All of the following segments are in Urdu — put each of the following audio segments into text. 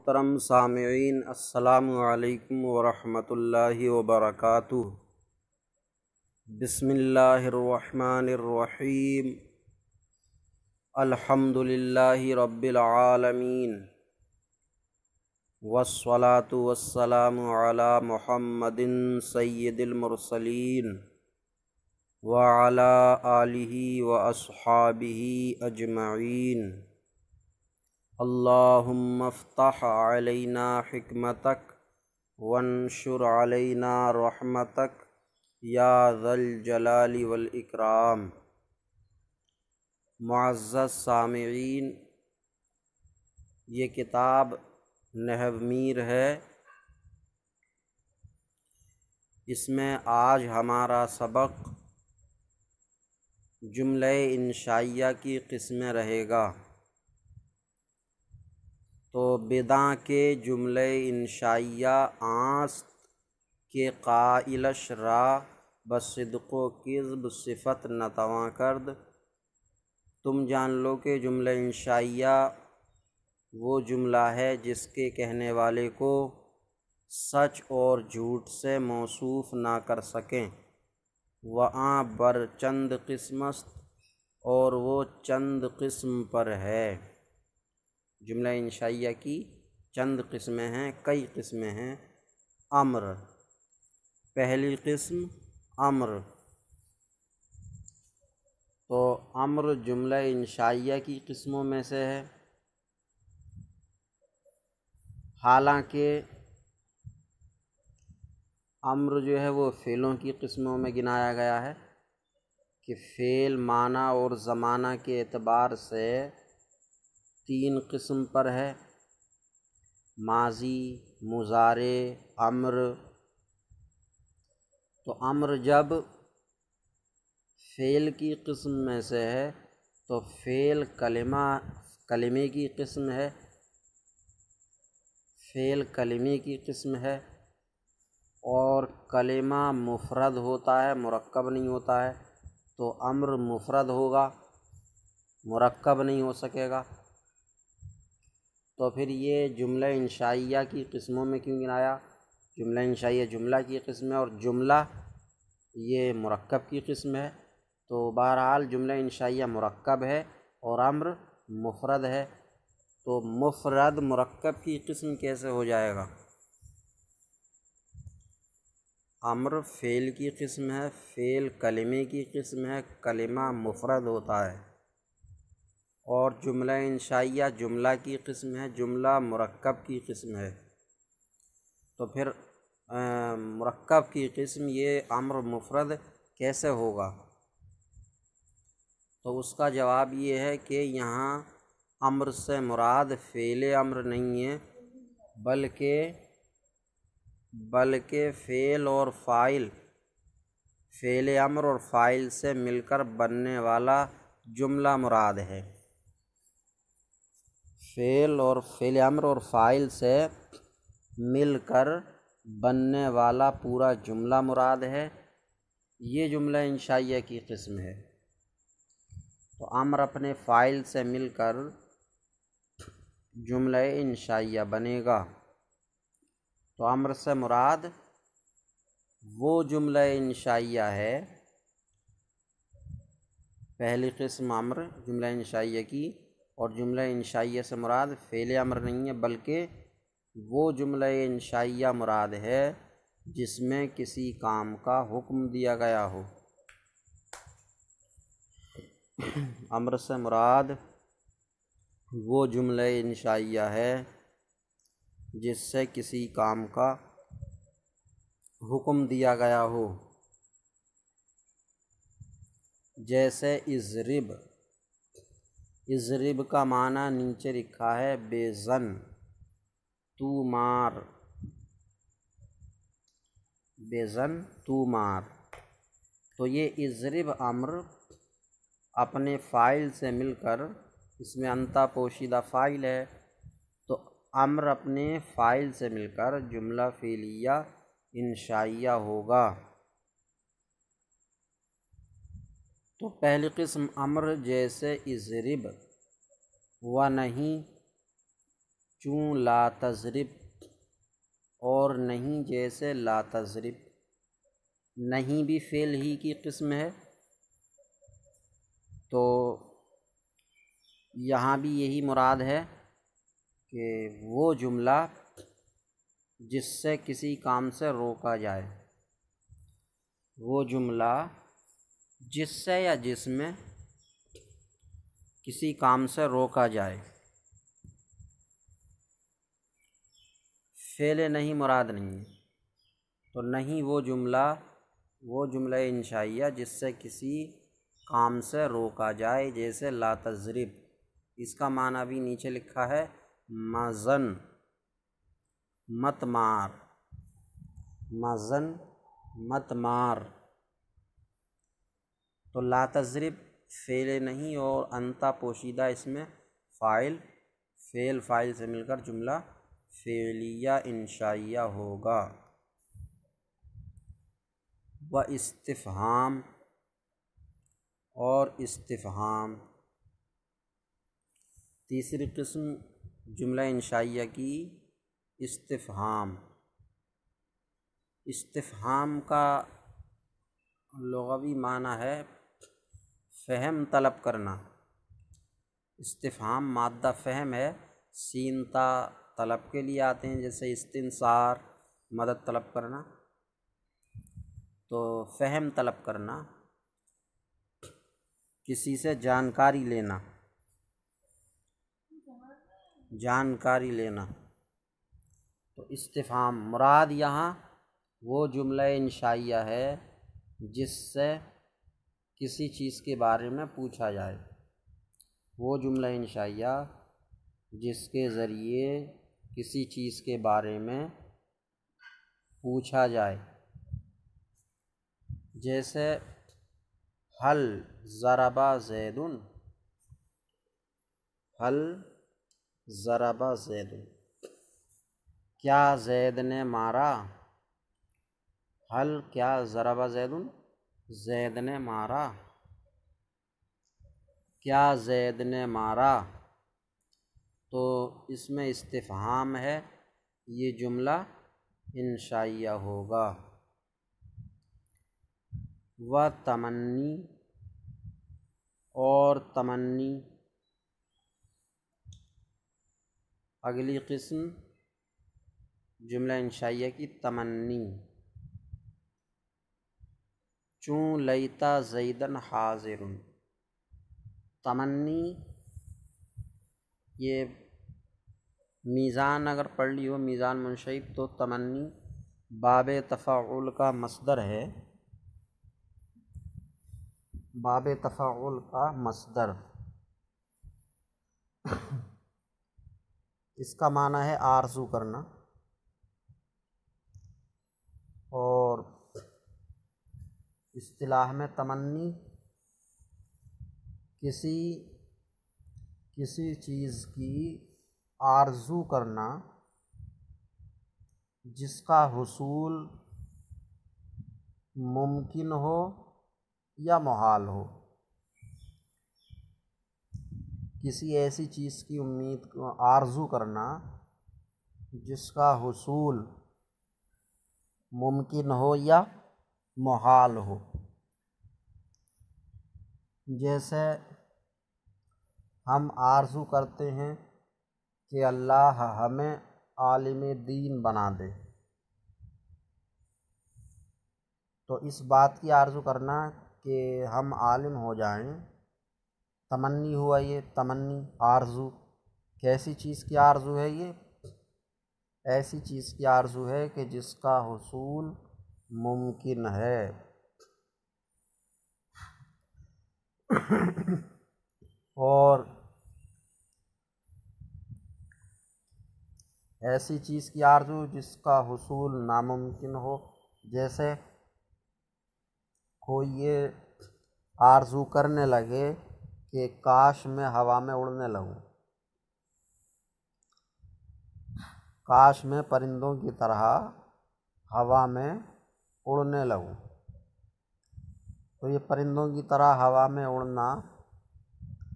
محترم سامعین، السلام علیکم ورحمۃ اللہ وبرکاتہ۔ بسم اللہ الرحمن الرحیم۔ الحمد للہ رب العالمین، والصلاة والسلام علی محمد سید المرسلین وعلی آلہ واصحابہ اجمعین۔ اللہم افتح علینا حکمتک وانشر علینا رحمتک یا ذا الجلال والاکرام۔ معزز سامعین، یہ کتاب نحو میر ہے۔ اس میں آج ہمارا سبق جملہ انشائیہ کی قسم رہے گا۔ تو بداں کے جملہ انشائیہ آنست کے قائلش را بصدق و کذب صفت نتواں کرد۔ تم جان لو کہ جملہ انشائیہ وہ جملہ ہے جس کے کہنے والے کو سچ اور جھوٹ سے موصوف نہ کر سکیں۔ وہاں بر چند قسم است، اور وہ چند قسم پر ہے۔ جملہ انشائیہ کی چند قسمیں ہیں، کئی قسمیں ہیں۔ امر، پہلی قسم امر۔ تو امر جملہ انشائیہ کی قسموں میں سے ہے، حالانکہ امر جو ہے وہ فعلوں کی قسموں میں گنایا گیا ہے کہ فعل معنی اور زمانہ کے اعتبار سے تین قسم پر ہے: ماضی، مضارع، امر۔ تو امر جب فعل کی قسم میں سے ہے تو فعل کلمے کی قسم ہے، فعل کلمے کی قسم ہے، اور کلمہ مفرد ہوتا ہے، مرکب نہیں ہوتا ہے۔ تو امر مفرد ہوگا، مرکب نہیں ہو سکے گا۔ تو پھر یہ جملہ انشائیہ کی قسموں میں کیوں گنایا؟ جملہ انشائیہ جملہ کی قسم ہے، اور جملہ یہ مرکب کی قسم ہے۔ تو بہرحال جملہ انشائیہ مرکب ہے اور امر مفرد ہے۔ تو مفرد مرکب کی قسم کیسے ہو جائے گا؟ امر فعل کی قسم ہے، فعل کلمے کی قسم ہے، کلمہ مفرد ہوتا ہے، اور جملہ انشائیہ جملہ کی قسم ہے، جملہ مرکب کی قسم ہے۔ تو پھر مرکب کی قسم یہ امر مفرد کیسے ہوگا؟ تو اس کا جواب یہ ہے کہ یہاں امر سے مراد فعل امر نہیں ہے، بلکہ فعل اور فاعل، فعل امر اور فاعل سے مل کر بننے والا جملہ مراد ہے۔ فعل امر اور فاعل سے مل کر بننے والا پورا جملہ مراد ہے، یہ جملہ انشائیہ کی قسم ہے۔ تو امر اپنے فاعل سے مل کر جملہ انشائیہ بنے گا۔ تو امر سے مراد وہ جملہ انشائیہ ہے، پہلی قسم امر جملہ انشائیہ کی، اور جملہ انشائیہ سے مراد فعل امر نہیں ہے، بلکہ وہ جملہ انشائیہ مراد ہے جس میں کسی کام کا حکم دیا گیا ہو۔ امر سے مراد وہ جملہ انشائیہ ہے جس سے کسی کام کا حکم دیا گیا ہو، جیسے اضرب۔ اضرب کا معنی نیچے لکھا ہے بے زن، تو مار، بے زن تو مار۔ تو یہ اضرب امر اپنے فاعل سے مل کر، اس میں انتا پوشیدہ فاعل ہے، تو امر اپنے فاعل سے مل کر جملہ فعلیہ انشائیہ ہوگا۔ تو پہلی قسم امر جیسے اضرب و نہیں، چوں لا تضرب، اور نہیں جیسے لا تضرب، نہیں بھی فعل ہی کی قسم ہے، تو یہاں بھی یہی مراد ہے کہ وہ جملہ جس سے کسی کام سے روکا جائے، وہ جملہ جس سے یا جس میں کسی کام سے روکا جائے۔ فعل نہیں مراد نہیں ہے، تو نہیں وہ جملہ انشائیہ جس سے کسی کام سے روکا جائے، جیسے لا تضرب، اس کا معنی بھی نیچے لکھا ہے، مزن مت مار، مزن مت مار۔ تو لا تضرب فعل نہیں اور انتا پوشیدہ اس میں فاعل، فعل فاعل سے مل کر جملہ فعلیہ انشائیہ ہوگا۔ و استفہام، اور استفہام تیسری قسم جملہ انشائیہ کی استفہام۔ استفہام کا لغوی معنی ہے فہم طلب کرنا۔ استفہام مادہ فہم ہے، سین تا طلب کے لیے آتے ہیں، جیسے استنصار مدد طلب کرنا، تو فہم طلب کرنا، کسی سے جانکاری لینا، جانکاری لینا۔ تو استفہام مراد یہاں وہ جملہ انشائیہ ہے جس سے کسی چیز کے بارے میں پوچھا جائے، وہ جملہ انشائیہ جس کے ذریعے کسی چیز کے بارے میں پوچھا جائے، جیسے حل ضرب زید، حل ضرب زید، کیا زید نے مارا، حل کیا ضرب زید، زید نے مارا، کیا زید نے مارا، تو اس میں استفہام ہے، یہ جملہ انشائیہ ہوگا۔ و تمنی، اور تمنی اگلی قسم جملہ انشائیہ کی تمنی۔ چوں لیتا زیدن حاضر، تمنی یہ میزان اگر پڑھ لی ہو، میزان منشئب، تو تمنی باب تفاعل کا مصدر ہے، باب تفاعل کا مصدر، اس کا معنی ہے آرزو کرنا، اور اصطلاح میں تمنی کسی چیز کی آرزو کرنا جس کا حصول ممکن ہو یا محال ہو، کسی ایسی چیز کی امید آرزو کرنا جس کا حصول ممکن ہو یا محال ہو، جیسے ہم آرزو کرتے ہیں کہ اللہ ہمیں عالم دین بنا دے، تو اس بات کی آرزو کرنا کہ ہم عالم ہو جائیں، تمنی ہوا، یہ تمنی آرزو، کیسی چیز کی آرزو ہے، یہ ایسی چیز کی آرزو ہے کہ جس کا حصول ممکن ہے۔ اور ایسی چیز کی آرزو جس کا حصول ناممکن ہو، جیسے کوئی یہ آرزو کرنے لگے کہ کاش میں ہوا میں اڑنے لگوں، کاش میں پرندوں کی طرح ہوا میں اڑنے لگوں، تو یہ پرندوں کی طرح ہوا میں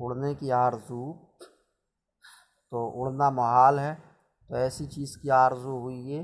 اڑنے کی آرزو، تو اڑنا محال ہے، تو ایسی چیز کی آرزو ہوئی ہے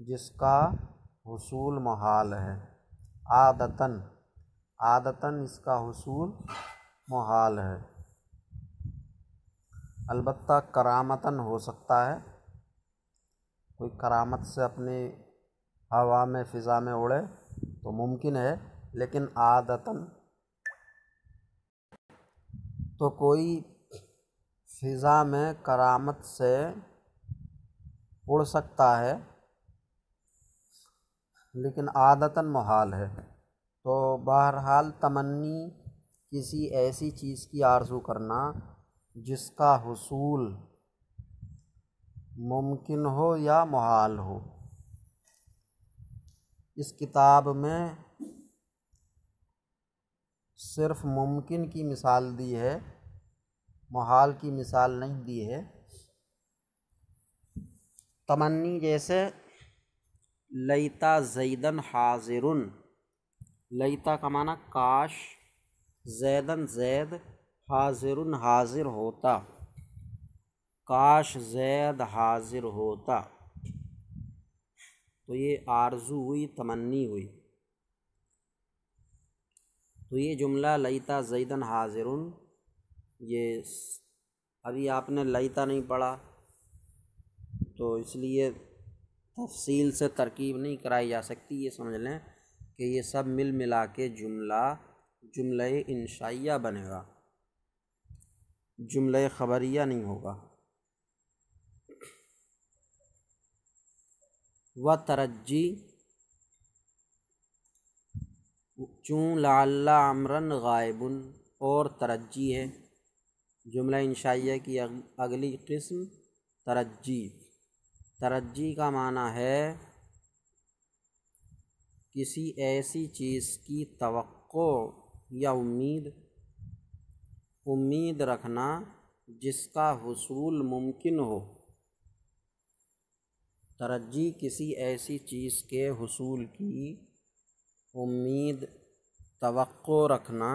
جس کا حصول محال ہے، عادتاً اس کا حصول محال ہے، البتہ کرامتاً ہو سکتا ہے، کوئی کرامت سے اپنی ہوا میں فضا میں اڑے تو ممکن ہے، لیکن عادتاً تو کوئی فضا میں کرامت سے اڑ سکتا ہے لیکن عادتاً محال ہے۔ تو بہرحال تمنی کسی ایسی چیز کی آرزو کرنا جس کا حصول ممکن ہو یا محال ہو۔ اس کتاب میں صرف ممکن کی مثال دی ہے، محال کی مثال نہیں دی ہے۔ تمنی جیسے لیتا زیدن حاضرن، لیتا کا معنی کاش، زیدن زید، حاضرن حاضر ہوتا، کاش زید حاضر ہوتا، تو یہ آرزو ہوئی، تمنی ہوئی۔ تو یہ جملہ لیتا زیدن حاضرن، یہ ابھی آپ نے لیتا نہیں پڑھا تو اس لیے تفصیل سے ترکیب نہیں کرائی جا سکتی۔ یہ سمجھ لیں کہ یہ سب مل ملا کے جملہ انشائیہ بنے گا، جملہ خبریہ نہیں ہوگا۔ و ترجی، چوں لعل عمرن غائب، اور ترجی ہے، جملہ انشائیہ کی اگلی قسم ترجی۔ ترجی کا معنی ہے کسی ایسی چیز کی توقع یا امید رکھنا جس کا حصول ممکن ہو۔ ترجی کسی ایسی چیز کے حصول کی امید، توقع رکھنا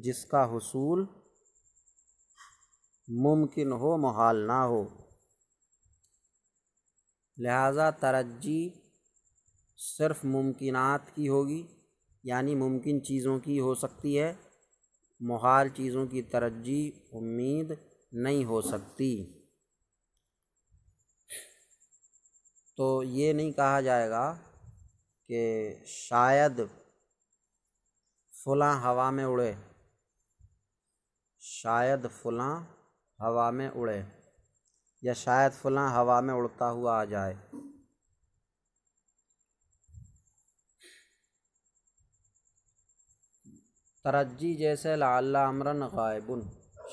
جس کا حصول ممکن ہو، محال نہ ہو۔ لہذا ترجی صرف ممکنات کی ہوگی، یعنی ممکن چیزوں کی ہو سکتی ہے، محال چیزوں کی ترجی امید نہیں ہو سکتی۔ تو یہ نہیں کہا جائے گا کہ شاید فلاں ہوا میں اڑے، شاید فلاں ہوا میں اڑے، یا شاید فلاں ہوا میں اڑتا ہوا آ جائے۔ ترجی جیسے لعل امرن غائب،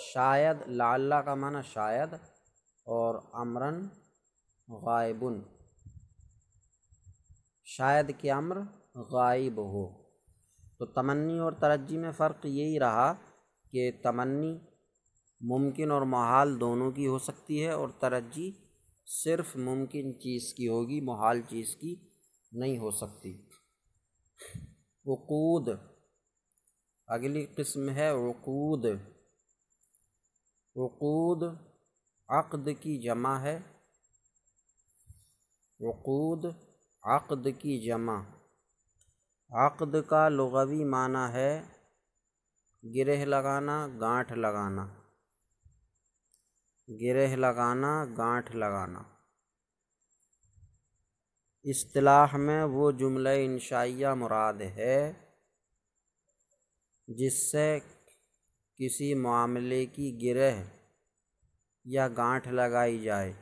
شاید، لعل کا معنی شاید، اور امرن غائب، شاید کہ امر غائب ہو۔ تو تمنی اور ترجی میں فرق یہی رہا کہ تمنی ممکن اور محال دونوں کی ہو سکتی ہے، اور ترجی صرف ممکن چیز کی ہوگی، محال چیز کی نہیں ہو سکتی۔ عقود، اگلی قسم ہے عقود۔ عقود عقد کی جمع ہے، عقود عقد کی جمع۔ عقد کا لغوی معنی ہے گرہ لگانا، گانٹھ لگانا، گرہ لگانا، گانٹھ لگانا۔ اصطلاح میں وہ جملہ انشائیہ مراد ہے جس سے کسی معاملے کی گرہ یا گانٹھ لگائی جائے،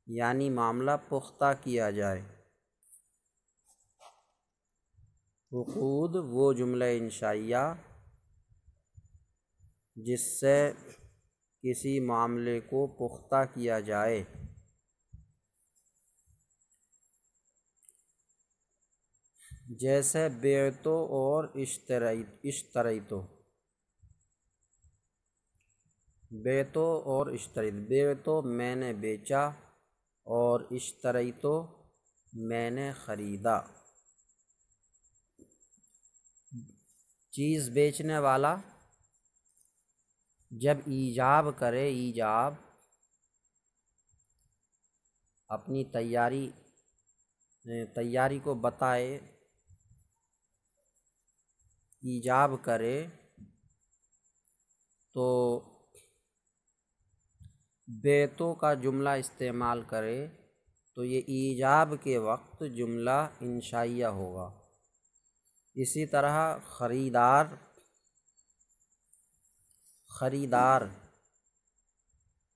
یعنی معاملہ پختہ کیا جائے۔ عقود وہ جملہ انشائیہ جس سے کسی معاملے کو پختہ کیا جائے۔ جیسے بعتو اور اشتریتو، بعتو اور اشتریت، بعتو میں نے بیچا، اور اشتریتو میں نے خریدا۔ چیز بیچنے والا جب ایجاب کرے، ایجاب اپنی تیاری کو بتائے، ایجاب کرے، تو بیتو کا جملہ استعمال کرے تو یہ ایجاب کے وقت جملہ انشائیہ ہوگا۔ اسی طرح خریدار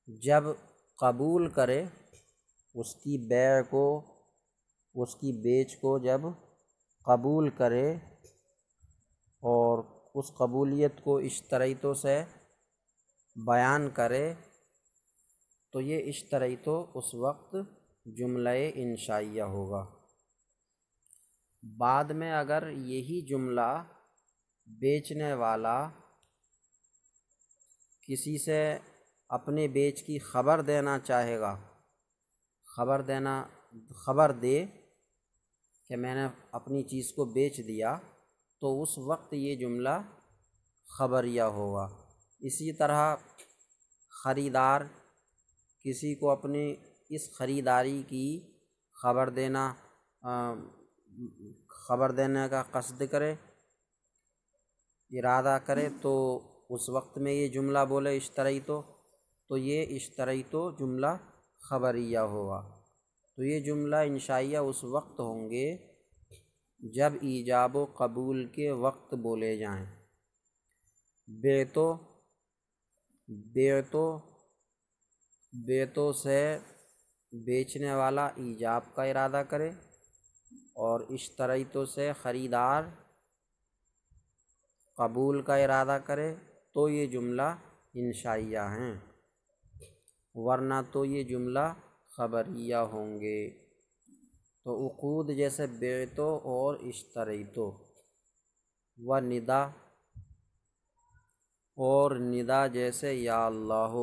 جب قبول کرے اس کی بیع کو، اس کی بیچ کو جب قبول کرے اور اس قبولیت کو اشتریتو سے بیان کرے تو یہ اشتریتو اس وقت جملہ انشائیہ ہوگا۔ بعد میں اگر یہی جملہ بیچنے والا کسی سے اپنے بیچ کی خبر دینا چاہے گا، خبر دے کہ میں نے اپنی چیز کو بیچ دیا، تو اس وقت یہ جملہ خبریہ ہوگا۔ اسی طرح خریدار کسی کو اپنی اس خریداری کی خبر دینے کا قصد کرے، ارادہ کرے، تو اس وقت میں یہ جملہ بولے اشتریتو، تو یہ اشتریتو جملہ خبریہ ہوگا۔ تو یہ جملہ انشائیہ اس وقت ہوں گے جب ایجاب و قبول کے وقت بولے جائیں۔ بیتو سے بیچنے والا ایجاب کا ارادہ کرے اور اشتریتو سے خریدار قبول کا ارادہ کرے تو یہ جملہ انشائیہ ہیں، ورنہ تو یہ جملہ خبریہ ہوں گے۔ تو عقود جیسے بیعتو اور اشتریتو، و ندا جیسے یا اللہ،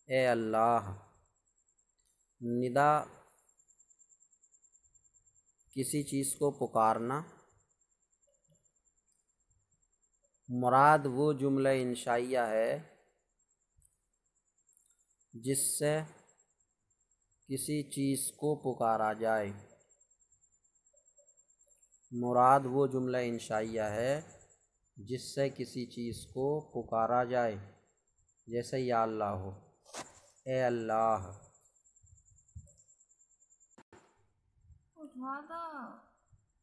اے اللہ۔ ندا کسی چیز کو پکارنا، مراد وہ جملہ انشائیہ ہے جس سے کسی چیز کو پکارا جائے، مراد وہ جملہ انشائیہ ہے جس سے کسی چیز کو پکارا جائے، جیسے یا اللہ ہو، اے اللہ۔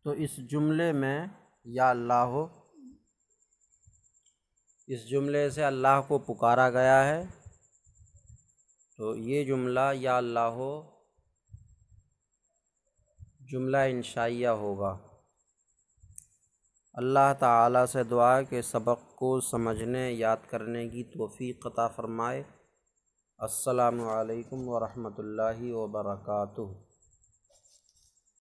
تو اس جملے میں یا اللہ ہو، اس جملے سے اللہ کو پکارا گیا ہے، تو یہ جملہ یا اللہ ہو جملہ انشائیہ ہوگا۔ اللہ تعالیٰ سے دعا ہے کہ سبق کو سمجھنے، یاد کرنے کی توفیق عطا فرمائے۔ السلام علیکم ورحمۃ اللہ وبرکاتہ۔